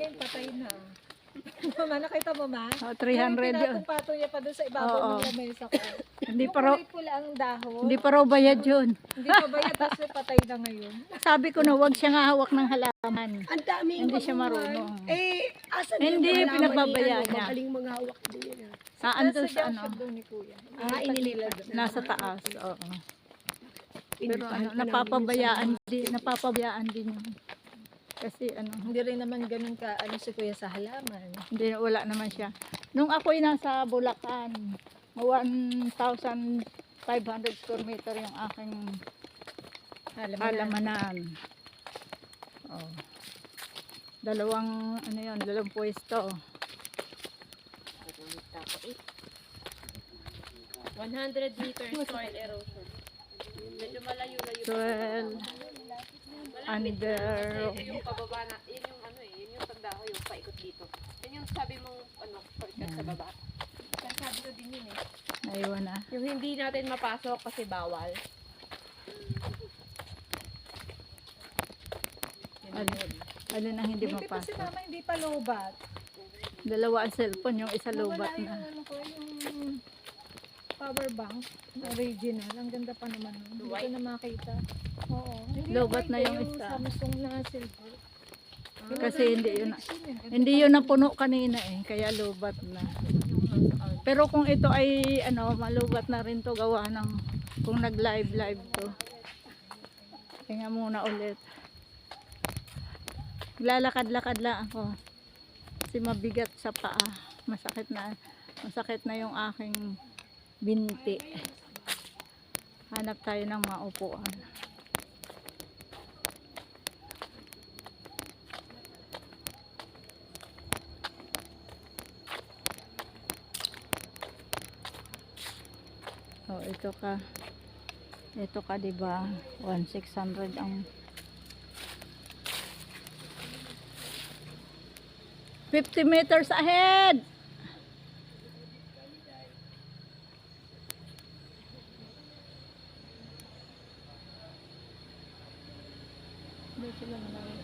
ngayon patay na. Mama, nakita mo ma? Oh, 300 yun. Pinatong-patong niya pa doon sa ibabaw ng lamesa ko. Hindi Yung pa raw, kulay pula ang dahon. hindi pa raw bayad yun. Hindi pa bayad, tapos patay na ngayon. Sabi ko na wag siya nga hawak ng halaman. Ang daming Hindi siya marunong. asan Hindi, yung halaman pinababayaan ni, niya. Magaling mga hawak din yan. Andun Nasa sa ano, junction doon ni Kuya. Inililad. nasa taas. Oo. Pero Pinuntahan ano, napapabayaan din yun. Kasi ano, Hindi rin naman ganun ka, ano si Kuya sa halaman. hindi, wala naman siya. Nung ako'y nasa Bulacan, 1,500 square meter yung aking halamanan. Oh. Dalawang pwesto. 100 meters soil erosion. Medyo malayo-layo. Soil under. Yung pababa na, yun yung ano eh, yun yung tanda ko, yung paikot dito. Yun yung sabi mong ano, shortcut sa baba. Kaya sabi ko din yun eh. Naiwan na. Yung hindi natin mapasok kasi bawal. Alin ang hindi Hindi pa si mapasok. Mama, hindi pa lobat. Dalawa ang cellphone, yung isa lobat Nawala yung, na. ano ko, yung power bank, original. Ang ganda pa naman. Hindi ko na makita. Oo. Hindi Lobat yung na white, yung isa. Samsung na silver. Kasi hindi yun napuno kanina eh, kaya lobat na. Pero kung ito ay ano, malubat na rin to gawa ng kung nag-live to. Tingnan muna ulit. Lalakad-lakad lang ako. Kasi mabigat sa paa. Masakit na yung aking binti. Hanap tayo ng maupuan. Oh, ito ka 'di ba? 1,600 ang 50 meters ahead. Dito sila malayo.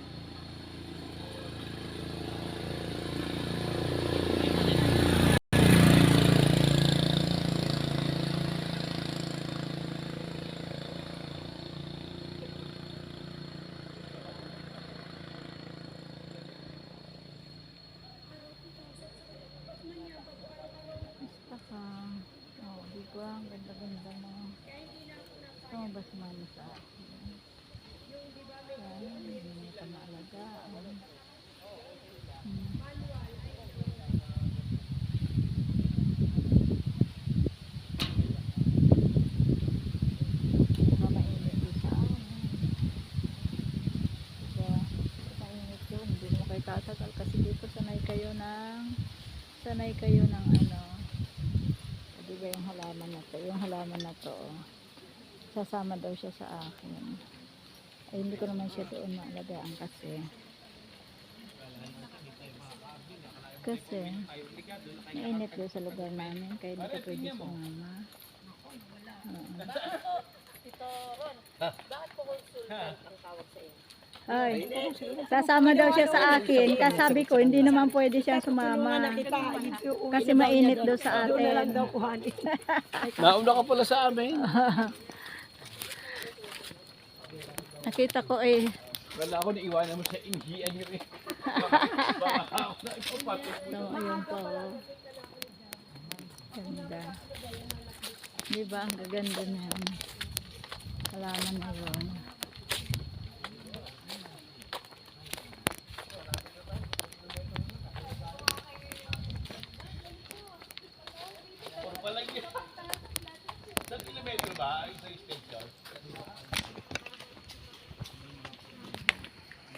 Oh, di ba? Ang ganda-ganda mo. Tumabas mama sa akin. Yan, hindi mo ka maalagaan. Diba mainit yun sa amin? Diba? Mainit yun. Hindi mo kayo tatagal kasi dito sanay kayo ng ano. Diba yung halaman na to? Yung halaman na to, oh. Sasama daw siya sa akin. Ay, hindi ko naman siya doon maalagaan kasi mainit doon sa lugar namin kaya hindi ka pwede sumama. Tito Ron, bakit po consultant ang tawag sa iyo? Ay, sasama daw siya sa akin. Kasabi ko, hindi naman pwede siyang sumama. Kasi mainit daw sa atin. Nauna ka pala sa amin. Nakita ko eh. Wala ako naiwanan mo sa inghian yun eh. Baka ako na ipapatid mo. So, ayun po. Ganda. Diba? Ang gaganda na yan. Halaman na yun. Puro pa lang yun. 1 kilometro ba? Isang station?